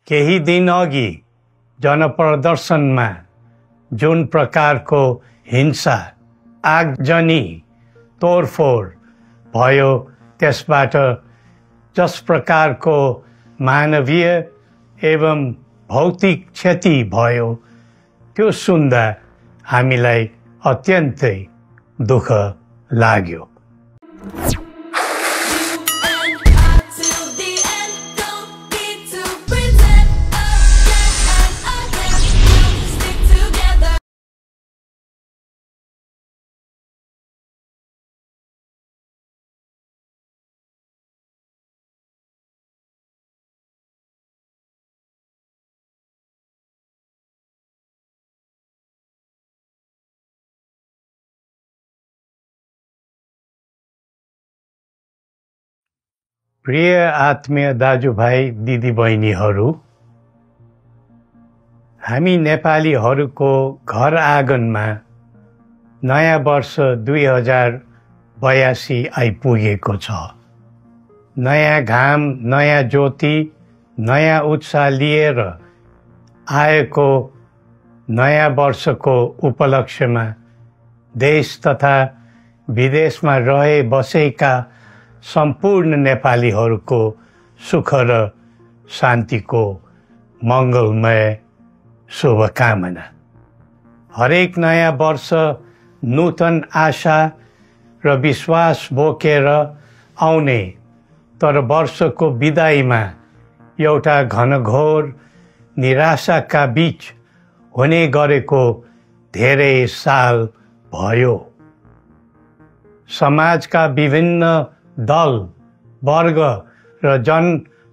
केही दिन अघि जनप्रदर्शनमा जुन प्रकारको हिंसा आगजनी तोडफोड भयो त्यसबाट जस प्रकारको मानवीय एवं भौतिक क्षति भयो त्यो सुन्दा हामीलाई अत्यन्तै दुःख लाग्यो। प्रिय आत्मीय दाजुभाइ दिदीबहिनीहरू, हामी नेपालीहरूको घर आँगनमा नयाँ वर्ष 2082 आइपुगेको छ। नयाँ घाम, नयाँ ज्योति, नयाँ उत्साह लिएर आएको नयाँ वर्षको उपलक्ष्यमा देश तथा विदेशमा रहे बसेका सम्पूर्ण नेपालीहरूको सुख र शान्तिको मङ्गलमय शुभकामना। हरेक नयाँ वर्ष नूतन आशा र विश्वास बोकेर आउने, तर वर्षको बिदाईमा एउटा घनघोर निराशाका बीच हुने गरेको धेरै साल भयो। समाजका विभिन्न दल, वर्ग र जन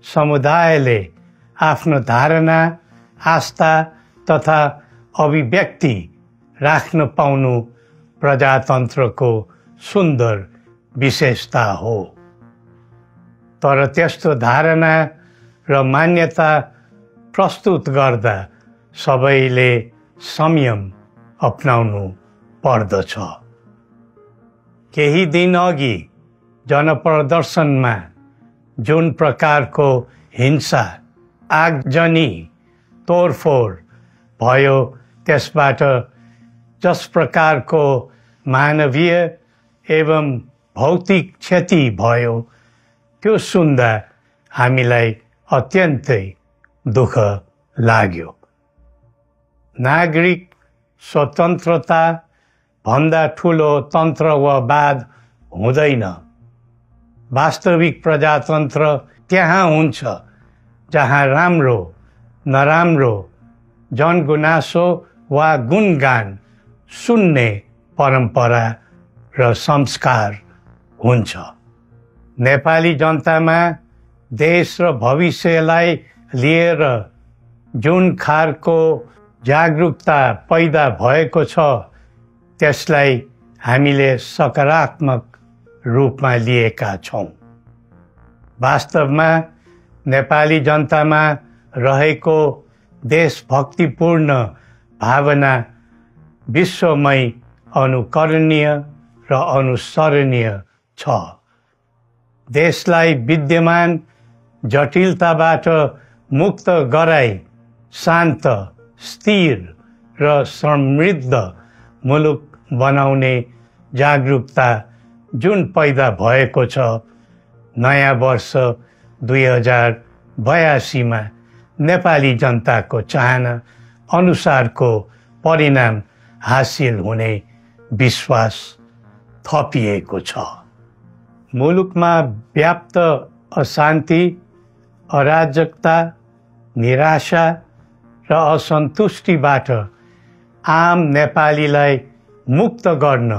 समुदायले आफ्नो धारणा, आस्था तथा अभिव्यक्ति राख्न पाउनु प्रजातन्त्रको सुन्दर विशेषता हो। तर त्यस्तो धारणा र मान्यता प्रस्तुत गर्दा सबैले संयम अपनाउनु पर्दछ। केही दिन अघि जनप्रदर्शनमा जुन प्रकारको हिंसा आगजनी तोडफोड भयो त्यसबाट जस प्रकारको मानवीय एवं भौतिक क्षति भयो त्यो सुन्दा हामीलाई अत्यन्तै दुःख लाग्यो। नागरिक स्वतन्त्रता भन्दा ठुलो तन्त्रवाद हुँदैन। वास्तविक प्रजातन्त्र त्यहाँ हुन्छ जहाँ राम्रो नराम्रो जनगुनासो वा गुणगान सुन्ने परम्परा र संस्कार हुन्छ। नेपाली जनतामा देश र भविष्यलाई लिएर जुन खालको जागरुकता पैदा भएको छ त्यसलाई हामीले सकारात्मक रूपमा लिएका छौँ। वास्तवमा नेपाली जनतामा रहेको देशभक्तिपूर्ण भावना विश्वमै अनुकरणीय र अनुसरणीय छ। देशलाई विद्यमान जटिलताबाट मुक्त गराई शान्त, स्थिर र समृद्ध मुलुक बनाउने जागरुकता जुन पैदा भएको छ, नयाँ वर्ष 2082 मा नेपाली जनताको चाहना अनुसारको परिणाम हासिल हुने विश्वास थपिएको छ। मुलुकमा व्याप्त अशान्ति, अराजकता, निराशा र असन्तुष्टिबाट आम नेपालीलाई मुक्त गर्न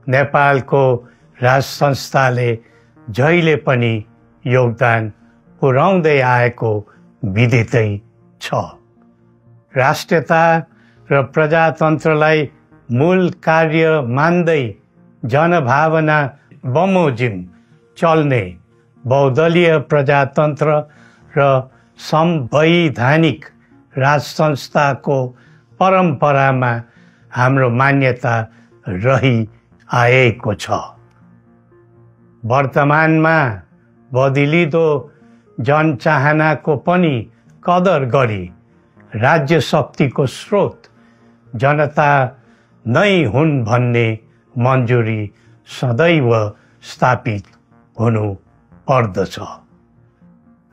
नेपालको राज संस्थाले जहिले पनि योगदान पुर्याउँदै आएको विदितै छ। राष्ट्रियता र प्रजातन्त्रलाई मूल कार्य मान्दै जनभावना बमोजिम चल्ने बहुदलीय प्रजातन्त्र र संवैधानिक राज संस्थाको परम्परामा हाम्रो मान्यता रही आएको छ। वर्तमानमा बदलिदो जनचाहनाको पनि कदर गरी राज्य शक्तिको स्रोत जनता नै हुन् भन्ने मन्जुरी सदैव स्थापित हुनु पर्दछ।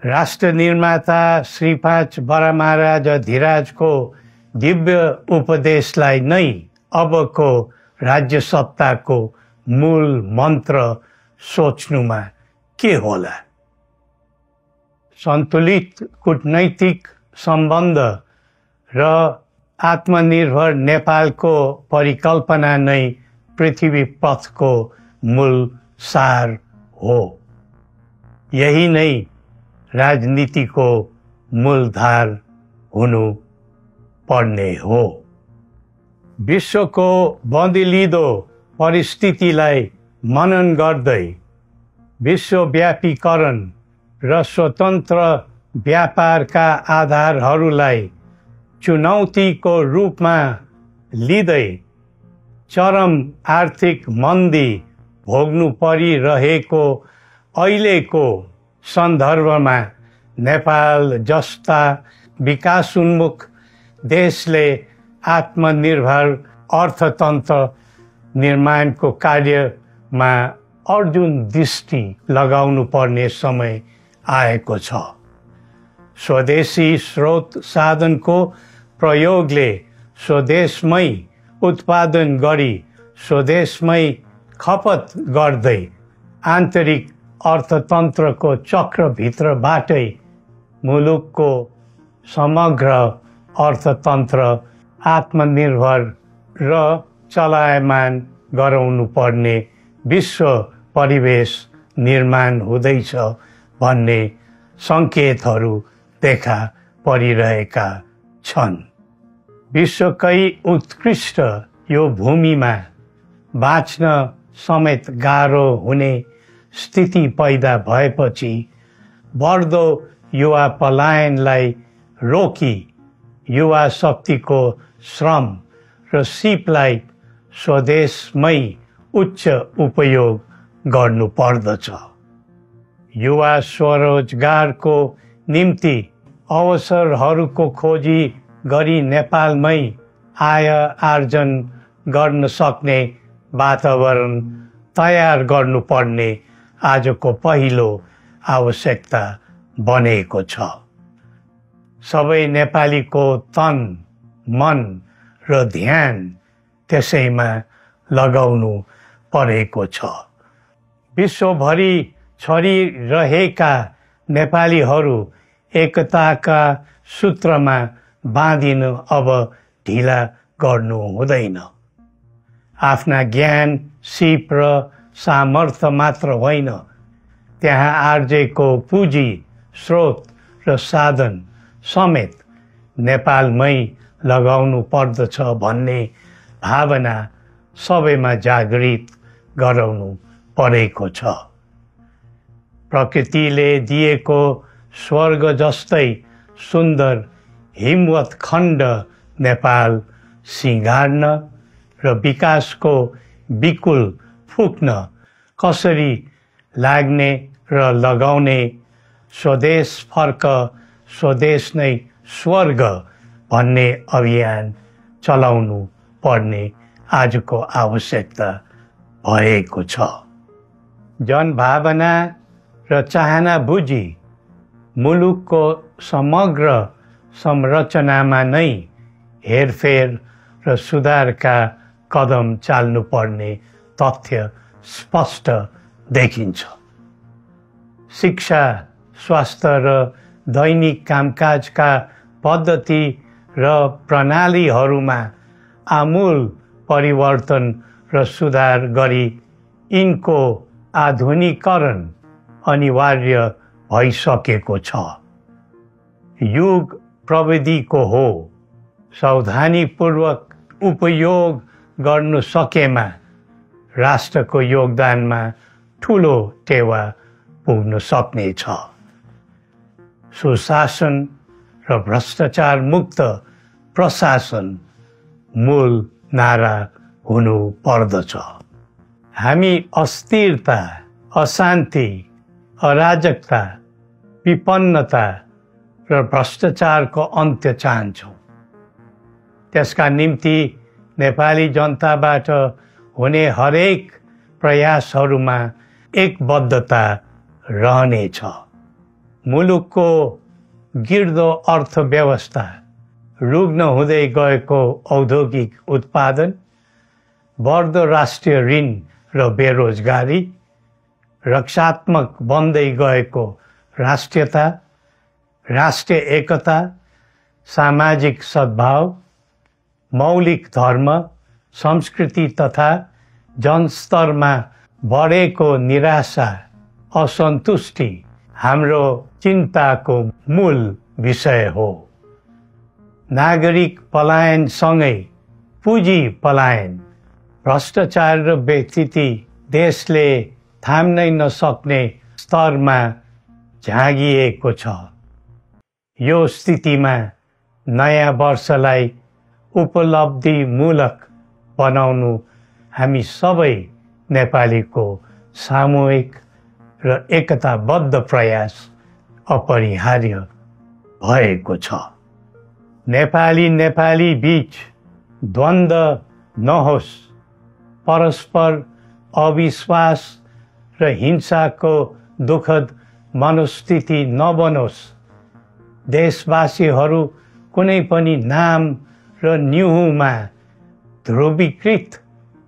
राष्ट्र निर्माता श्री 5 बडा महाराज धीराजको दिव्य उपदेशलाई नै अबको राज्य सत्ताको मूल मन्त्र सोच्नुमा के होला? सन्तुलित कूटनैतिक सम्बन्ध र आत्मनिर्भर नेपालको परिकल्पना नै पृथ्वी पथको मूल सार हो। यही नै राजनीतिको मूलधार हुनु पर्ने हो। विश्वको बदलिँदो परिस्थितिलाई मनन गर्दै विश्वव्यापीकरण र स्वतन्त्र व्यापारका आधारहरूलाई चुनौतीको रूपमा लिँदै चरम आर्थिक मन्दी भोग्नु परिरहेको अहिलेको सन्दर्भमा नेपाल जस्ता विकासोन्मुख देशले आत्मनिर्भर अर्थतन्त्र निर्माणको कार्यमा अर्जुन दृष्टि लगाउनु पर्ने समय आएको छ। स्वदेशी स्रोत साधनको प्रयोगले स्वदेशमै उत्पादन गरी स्वदेशमै खपत गर्दै आन्तरिक अर्थतन्त्रको चक्रभित्रबाटै मुलुकको समग्र अर्थतन्त्र आत्मनिर्भर र चलायमान गराउनु पर्ने विश्व परिवेश निर्माण हुँदैछ भन्ने सङ्केतहरू देखा परिरहेका छन्। विश्वकै उत्कृष्ट यो भूमिमा बाँच्न समेत गाह्रो हुने स्थिति पैदा भएपछि बढ्दो युवा पलायनलाई रोकी युवा शक्तिको श्रम र सिपलाई स्वदेशमै उच्च उपयोग गर्नु पर्दछ। युवा स्वरोजगारको निम्ति अवसरहरूको खोजी गरी नेपालमै आय आर्जन गर्न सक्ने वातावरण तयार गर्नुपर्ने आजको पहिलो आवश्यकता बनेको छ। सबै नेपालीको तन, मन र ध्यान त्यसैमा लगाउनु परेको छ। विश्वभरि छरिरहेका नेपालीहरू एकताका सूत्रमा बाँधिन अब ढिला गर्नु हुँदैन। आफ्ना ज्ञान, सिप र सामर्थ्य मात्र होइन, त्यहाँ आर्जेको पुँजी, स्रोत र साधन समेत नेपालमै लगाउनु पर्दछ भन्ने भावना सबैमा जागृत गराउनु परेको छ। प्रकृतिले दिएको स्वर्ग जस्तै सुन्दर हिमवत् खण्ड नेपाल सिँगार्न र विकासको विपुल फुक्न कसरी लाग्ने र लगाउने स्वदेश फर्क स्वदेश नै स्वर्ग भन्ने अभियान चलाउनु पर्ने आजको आवश्यकता भएको छ। जनभावना र चाहना बुझी मुलुकको समग्र संरचनामा नै हेरफेर र सुधारका कदम चाल्नुपर्ने तथ्य स्पष्ट देखिन्छ। शिक्षा, स्वास्थ्य र दैनिक कामकाजका पद्धति र प्रणालीहरूमा आमूल परिवर्तन र सुधार गरी यिनको आधुनिकीकरण अनिवार्य भइसकेको छ। युग प्रविधिको हो, सावधानीपूर्वक उपयोग गर्नु सकेमा राष्ट्रको योगदानमा ठुलो टेवा पुग्न सक्नेछ। सुशासन र भ्रष्टाचार मुक्त प्रशासन मूल नारा हुनु पर्दछ। हामी अस्थिरता, अशान्ति, अराजकता, विपन्नता र भ्रष्टाचारको अन्त्य चाहन्छौँ। त्यसका निम्ति नेपाली जनताबाट हुने हरेक प्रयासहरूमा एकबद्धता रहनेछ। मुलुकको गिर्दो अर्थव्यवस्था, रुग्न हुँदै गएको औद्योगिक उत्पादन, बढ्दो राष्ट्रिय ऋण र बेरोजगारी, रक्षात्मक बन्दै गएको राष्ट्रियता, राष्ट्रिय एकता, सामाजिक सद्भाव, मौलिक धर्म, संस्कृति तथा जनस्तरमा बढेको निराशा, असन्तुष्टि हाम्रो चिन्ताको मूल विषय हो। नागरिक पलायनसँगै पुँजी पलायन, भ्रष्टाचार र बेइज्जती देशले थाम्नै नसक्ने स्तरमा झाँगिएको छ। यो स्थितिमा नयाँ वर्षलाई उपलब्धिमूलक बनाउनु हामी सबै नेपालीको सामूहिक र एकताबद्ध प्रयास अपरिहार्य भएको छ। नेपाली बीच द्वन्द्व नहोस्, परस्पर अविश्वास र हिंसाको दुःखद मनोस्थिति नबनोस्, देशवासीहरू कुनै पनि नाम र न्युहुमा ध्रुवीकृत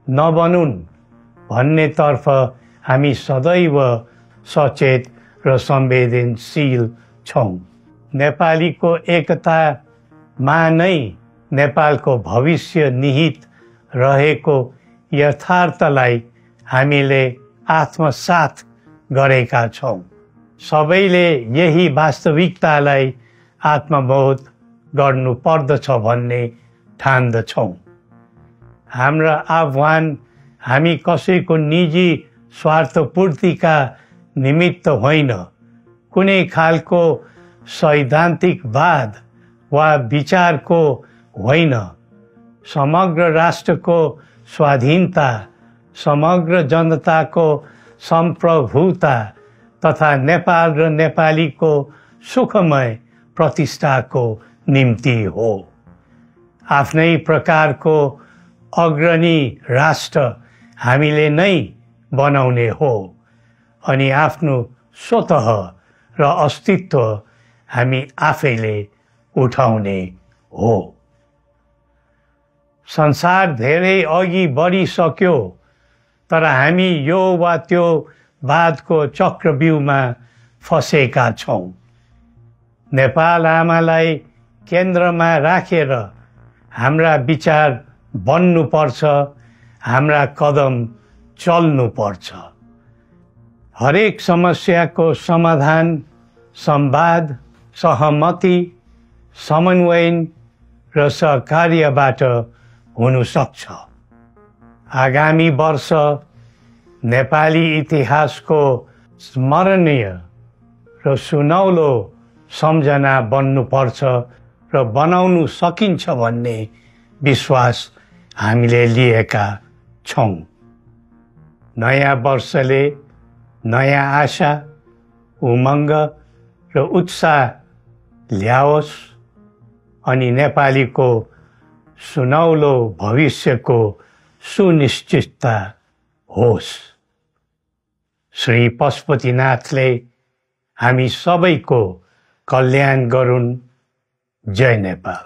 नबनुन् भन्नेतर्फ हामी सदैव सचेत र संवेदनशील छौँ। नेपालीको एकतामा नै नेपालको भविष्य निहित रहेको यथार्थलाई हामीले आत्मसात गरेका छौँ। सबैले यही वास्तविकतालाई आत्मबोध गर्नुपर्दछ भन्ने ठान्दछौँ। हाम्रा आह्वान हामी कसैको निजी स्वार्थपूर्तिका निमित्त होइन, कुनै खालको सैद्धान्तिकवाद वा विचारको होइन, समग्र राष्ट्रको स्वाधीनता, समग्र जनताको सम्प्रभुता तथा नेपाल र नेपालीको सुखमय प्रतिष्ठाको निम्ति हो। आफ्नै प्रकारको अग्रणी राष्ट्र हामीले नै बनाउने हो अनि आफ्नो स्वतः र अस्तित्व हामी आफैले उठाउने हो। संसार धेरै अघि बढिसक्यो, तर हामी यो वा त्यो वादको चक्रव्यूहमा फँसेका छौँ। नेपाल आमालाई केन्द्रमा राखेर हाम्रा विचार बन्नुपर्छ, हाम्रा कदम चल्नुपर्छ। हरेक समस्याको समाधान संवाद, सहमति, समन्वयन र सहकार्यबाट हुन सक्छ। आगामी वर्ष नेपाली इतिहासको स्मरणीय र सुनौलो सम्झना बन्नुपर्छ र बनाउनु सकिन्छ भन्ने विश्वास हामीले लिएका छौँ। नयाँ वर्षले नयाँ आशा, उमङ्ग र उत्साह ल्याओस् अनि नेपालीको सुनौलो भविष्यको सुनिश्चितता होस्। श्री पशुपतिनाथले हामी सबैको कल्याण गरून्। जय नेपाल।